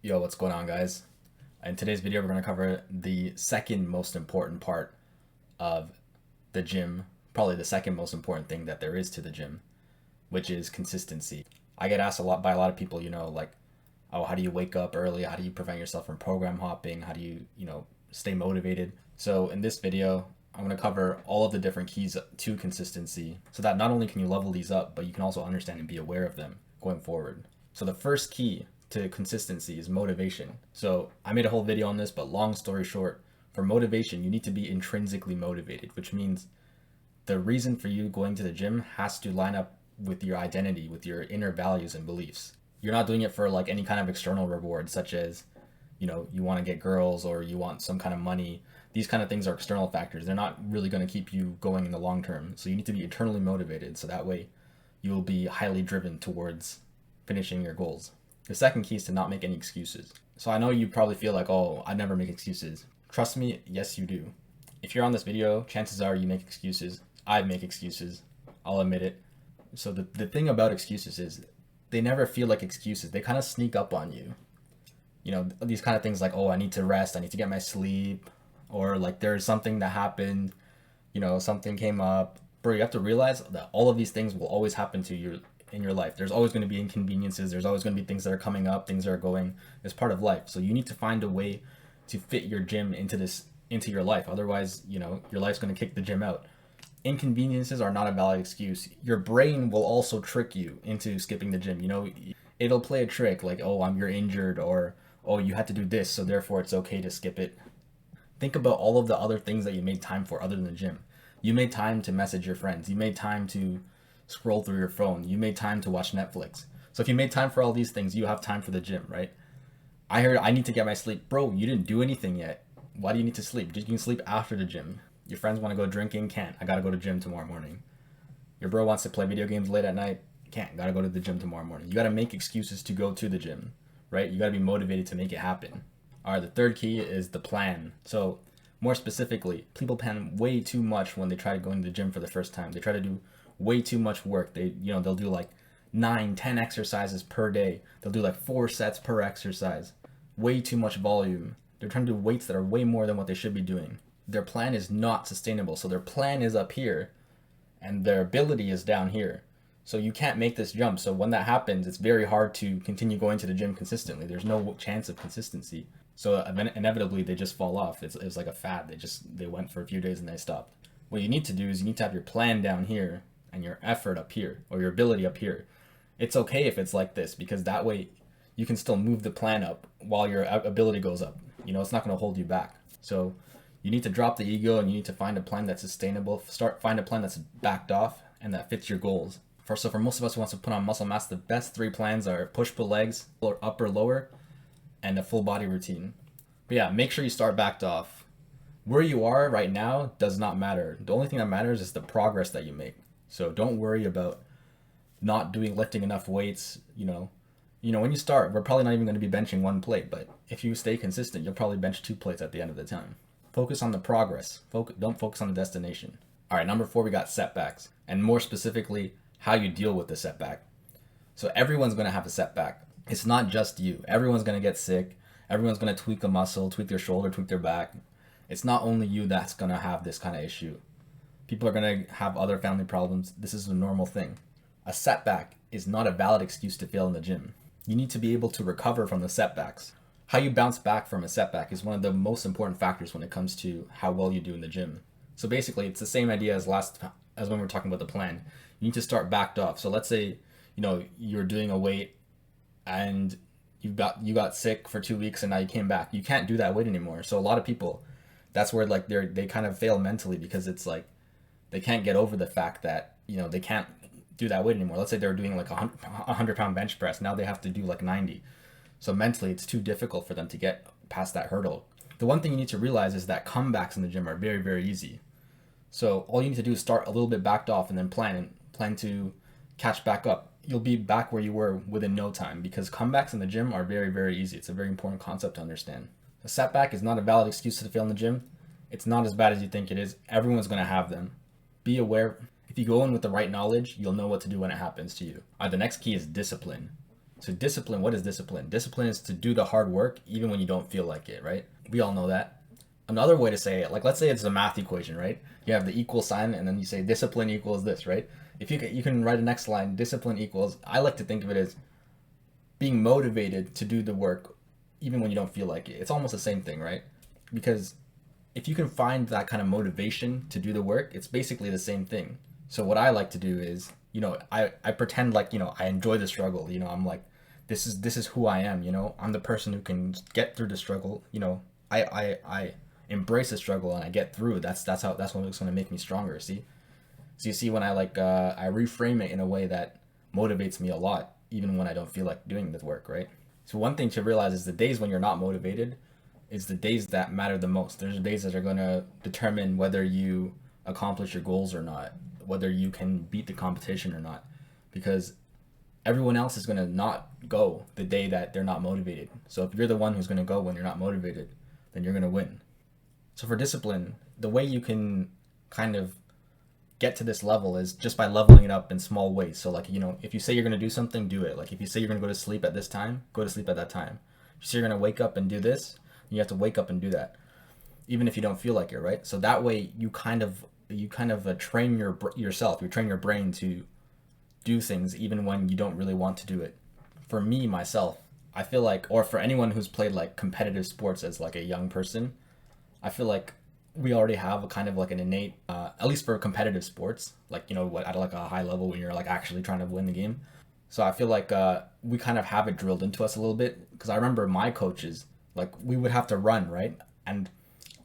Yo, what's going on, guys? In today's video, we're going to cover the second most important part of the gym, probably the second most important thing that there is to the gym, which is consistency. I get asked a lot by a lot of people, like, oh, how do you wake up early? How do you prevent yourself from program hopping? How do you, stay motivated? So in this video, I'm going to cover all of the different keys to consistency so that not only can you level these up, but you can also understand and be aware of them going forward. So the first key to consistency is motivation. So I made a whole video on this, but long story short, for motivation, you need to be intrinsically motivated, which means the reason for you going to the gym has to line up with your identity, with your inner values and beliefs. You're not doing it for like any kind of external reward, such as, you want to get girls or you want some kind of money. These kind of things are external factors. They're not really going to keep you going in the long term. So you need to be internally motivated so that way you will be highly driven towards finishing your goals. The second key is to not make any excuses. So I know you probably feel like, oh, I never make excuses. Trust me, yes, you do. If you're on this video, chances are you make excuses. I make excuses. I'll admit it. So the thing about excuses is they never feel like excuses. They kind of sneak up on you. These kind of things like, oh, I need to rest. I need to get my sleep. Or like there's something that happened. Something came up. Bro, you have to realize that all of these things will always happen to you in your life. There's always going to be inconveniences. There's always going to be things that are coming up, things that are going. It's part of life. So you need to find a way to fit your gym into your life. Otherwise, your life's going to kick the gym out. Inconveniences are not a valid excuse. Your brain will also trick you into skipping the gym. It'll play a trick like, oh, you're injured, or oh, you had to do this, so therefore it's okay to skip it. Think about all of the other things that you made time for other than the gym. You made time to message your friends. You made time to scroll through your phone. You made time to watch Netflix. So if you made time for all these things, you have time for the gym, right? I heard I need to get my sleep. Bro, you didn't do anything yet. Why do you need to sleep? You can sleep after the gym. Your friends want to go drinking? Can't. I gotta go to gym tomorrow morning. Your bro wants to play video games late at night? Can't. Gotta go to the gym tomorrow morning. You gotta make excuses to go to the gym, right? You gotta be motivated to make it happen. All right, the third key is the plan. So more specifically, people plan way too much when they try to go into the gym for the first time. They try to do way too much work. They'll do like 9, 10 exercises per day. They'll do like 4 sets per exercise. Way too much volume. They're trying to do weights that are way more than what they should be doing. Their plan is not sustainable. So their plan is up here and their ability is down here. So you can't make this jump. So when that happens, it's very hard to continue going to the gym consistently. There's no chance of consistency. So inevitably they just fall off. It's like a fad. They went for a few days and they stopped. What you need to do is you need to have your plan down here and your effort up here, or your ability up here. It's okay if it's like this, because that way you can still move the plan up while your ability goes up. It's not going to hold you back. So you need to drop the ego and you need to find a plan that's sustainable. Find a plan that's backed off and that fits your goals. For most of us who wants to put on muscle mass, the best 3 plans are push-pull legs, or upper lower, and a full body routine. But yeah, make sure you start backed off. Where you are right now does not matter. The only thing that matters is the progress that you make. So don't worry about not lifting enough weights. When you start, we're probably not even going to be benching 1 plate, but if you stay consistent, you'll probably bench 2 plates at the end of the time. Focus on the progress. Don't focus on the destination. All right, number 4, we got setbacks, and more specifically, how you deal with the setback. So everyone's going to have a setback. It's not just you. Everyone's going to get sick. Everyone's going to tweak a muscle, tweak their shoulder, tweak their back. It's not only you that's going to have this kind of issue. People are going to have other family problems. This is a normal thing. A setback is not a valid excuse to fail in the gym. You need to be able to recover from the setbacks. How you bounce back from a setback is one of the most important factors when it comes to how well you do in the gym. So basically, it's the same idea as when we were talking about the plan. You need to start backed off. So let's say, you're doing a weight and you got sick for 2 weeks and now you came back. You can't do that weight anymore. So a lot of people, that's where like they kind of fail mentally, because it's like they can't get over the fact that they can't do that weight anymore. Let's say they're doing like a 100-pound bench press. Now they have to do like 90. So mentally, it's too difficult for them to get past that hurdle. The one thing you need to realize is that comebacks in the gym are very, very easy. So all you need to do is start a little bit backed off and then plan to catch back up. You'll be back where you were within no time, because comebacks in the gym are very, very easy. It's a very important concept to understand. A setback is not a valid excuse to fail in the gym. It's not as bad as you think it is. Everyone's going to have them. Be aware. If you go in with the right knowledge, you'll know what to do when it happens to you. The next key is discipline. So discipline, what is discipline? Discipline is to do the hard work even when you don't feel like it, right? We all know that. Another way to say it, like let's say it's a math equation, right? You have the equal sign and then you say discipline equals this, right? If you can write a next line, discipline equals, I like to think of it as being motivated to do the work even when you don't feel like it. It's almost the same thing, right? Because if you can find that kind of motivation to do the work, it's basically the same thing. So what I like to do is, I pretend like, I enjoy the struggle. I'm like, this is who I am, I'm the person who can get through the struggle. I embrace the struggle and I get through it. That's what's going to make me stronger. See? So you see when I reframe it in a way that motivates me a lot, even when I don't feel like doing the work, right? So one thing to realize is the days when you're not motivated is the days that matter the most. There's days that are going to determine whether you accomplish your goals or not, whether you can beat the competition or not, because everyone else is going to not go the day that they're not motivated. So if you're the one who's going to go when you're not motivated, then you're going to win. So for discipline, the way you can kind of get to this level is just by leveling it up in small ways. So like, if you say you're going to do something, do it. Like if you say you're going to go to sleep at this time, go to sleep at that time. If you say you're going to wake up and do this, you have to wake up and do that, even if you don't feel like it, right? So that way you kind of train yourself, you train your brain to do things even when you don't really want to do it. For me, myself, I feel like, or for anyone who's played like competitive sports as like a young person, I feel like we already have a kind of like an innate, at least for competitive sports, like, what at like a high level when you're like actually trying to win the game. So I feel like we kind of have it drilled into us a little bit, because I remember my coaches, like we would have to run, right? And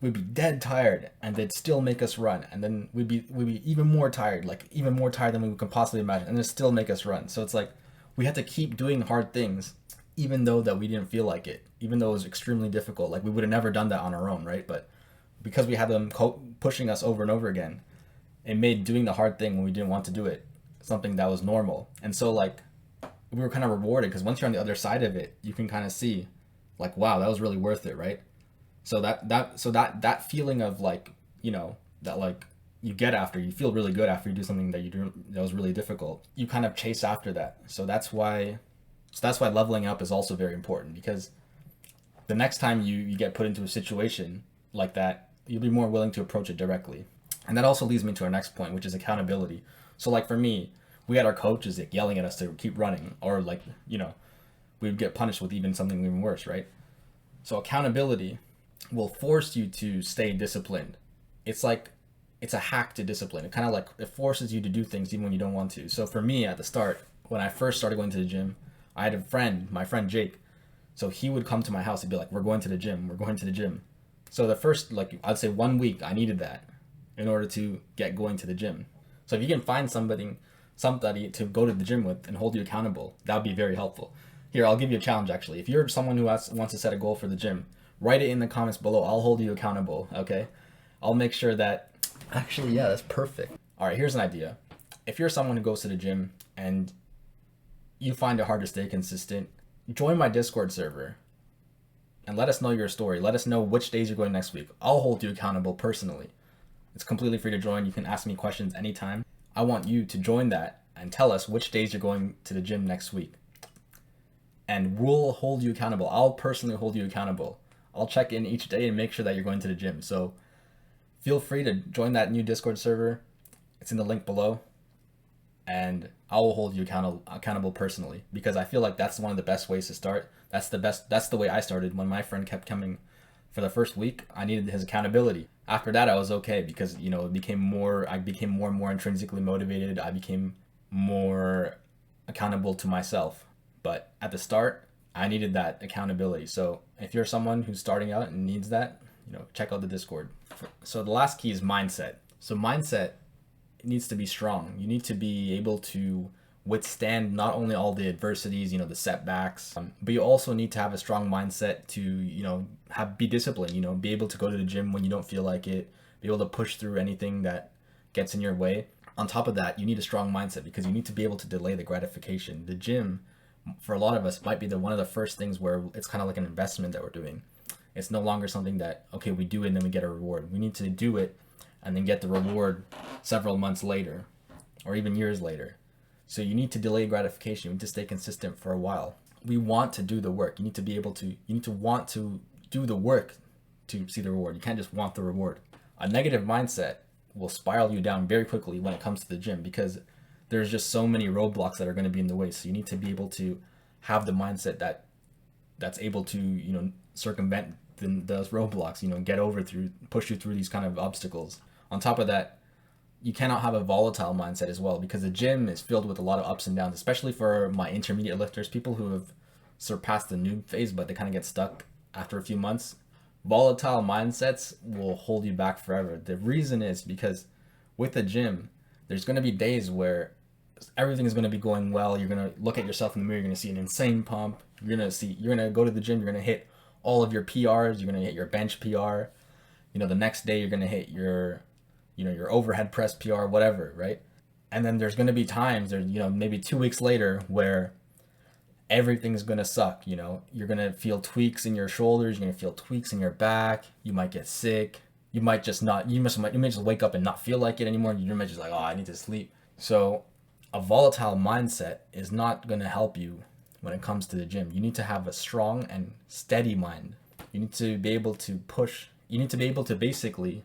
we'd be dead tired and they'd still make us run. And then we'd be even more tired, like even more tired than we could possibly imagine. And they'd still make us run. So it's like, we had to keep doing hard things, even though that we didn't feel like it, even though it was extremely difficult. Like we would have never done that on our own, right? But because we had them pushing us over and over again, it made doing the hard thing when we didn't want to do it something that was normal. And so like, we were kind of rewarded, because once you're on the other side of it, you can kind of see like, wow, that was really worth it, right? So that feeling of like, that like you get after, you feel really good after you do something that you do that was really difficult. You kind of chase after that. So that's why leveling up is also very important, because the next time you get put into a situation like that, you'll be more willing to approach it directly. And that also leads me to our next point, which is accountability. So like for me, we had our coaches like yelling at us to keep running, or like, we'd get punished with something even worse, right? So accountability will force you to stay disciplined. It's a hack to discipline. It kind of like, it forces you to do things even when you don't want to. So for me at the start, when I first started going to the gym, I had my friend Jake. So he would come to my house and be like, we're going to the gym. So the first, like, I'd say 1 week, I needed that in order to get going to the gym. So if you can find somebody to go to the gym with and hold you accountable, that would be very helpful. Here, I'll give you a challenge actually. If you're someone who wants to set a goal for the gym, write it in the comments below. I'll hold you accountable, okay? I'll make sure that... Actually, yeah, that's perfect. All right, here's an idea. If you're someone who goes to the gym and you find it hard to stay consistent, join my Discord server and let us know your story. Let us know which days you're going next week. I'll hold you accountable personally. It's completely free to join. You can ask me questions anytime. I want you to join that and tell us which days you're going to the gym next week. And we'll hold you accountable. I'll personally hold you accountable. I'll check in each day and make sure that you're going to the gym. So feel free to join that new Discord server. It's in the link below. And I will hold you accountable personally, because I feel like that's one of the best ways to start. That's the way I started. When my friend kept coming for the first week, I needed his accountability. After that, I was okay, because, I became more and more intrinsically motivated. I became more accountable to myself. But at the start, I needed that accountability. So if you're someone who's starting out and needs that, check out the Discord. So the last key is mindset. So mindset needs to be strong. You need to be able to withstand not only all the adversities, the setbacks, but you also need to have a strong mindset to, be disciplined, be able to go to the gym when you don't feel like it, be able to push through anything that gets in your way. On top of that, you need a strong mindset, because you need to be able to delay the gratification. The gym, for a lot of us, might be one of the first things where it's kind of like an investment that we're doing. It's no longer something that, okay, we do it and then we get a reward. We need to do it and then get the reward several months later or even years later. So you need to delay gratification. You need to stay consistent for a while. we want to do the work. You need to be able to, you need to want to do the work to see the reward. You can't just want the reward. A negative mindset will spiral you down very quickly when it comes to the gym, because there's just so many roadblocks that are going to be in the way. So you need to be able to have the mindset that's able to, you know, circumvent those roadblocks, you know, push you through these kind of obstacles. On top of that, you cannot have a volatile mindset as well, because the gym is filled with a lot of ups and downs, especially for my intermediate lifters, people who have surpassed the noob phase, but they kind of get stuck after a few months. Volatile mindsets will hold you back forever. The reason is because with the gym, there's going to be days where everything is going to be going well. You're going to look at yourself in the mirror. You're going to see an insane pump. You're going to go to the gym. You're going to hit all of your PRs. You're going to hit your bench PR. You know, the next day you're going to hit your overhead press PR, whatever, right? And then there's going to be times, maybe 2 weeks later, where everything's going to suck. You know, you're going to feel tweaks in your shoulders. You're going to feel tweaks in your back. You might get sick. You may just wake up and not feel like it anymore. You might just like, oh, I need to sleep. So a volatile mindset is not going to help you when it comes to the gym. You need to have a strong and steady mind. You need to be able to push. You need to be able to basically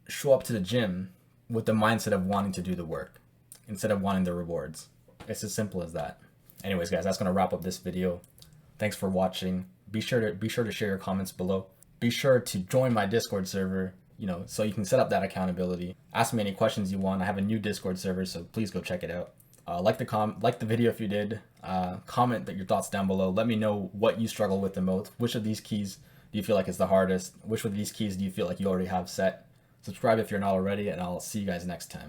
show up to the gym with the mindset of wanting to do the work instead of wanting the rewards. It's as simple as that. Anyways, guys, that's going to wrap up this video. Thanks for watching. Be sure to share your comments below. Be sure to join my Discord server, you know, so you can set up that accountability. Ask me any questions you want. I have a new Discord server, so please go check it out. Like the video if you did. Comment your thoughts down below. Let me know what you struggle with the most. Which of these keys do you feel like is the hardest? Which of these keys do you feel like you already have set? Subscribe if you're not already, and I'll see you guys next time.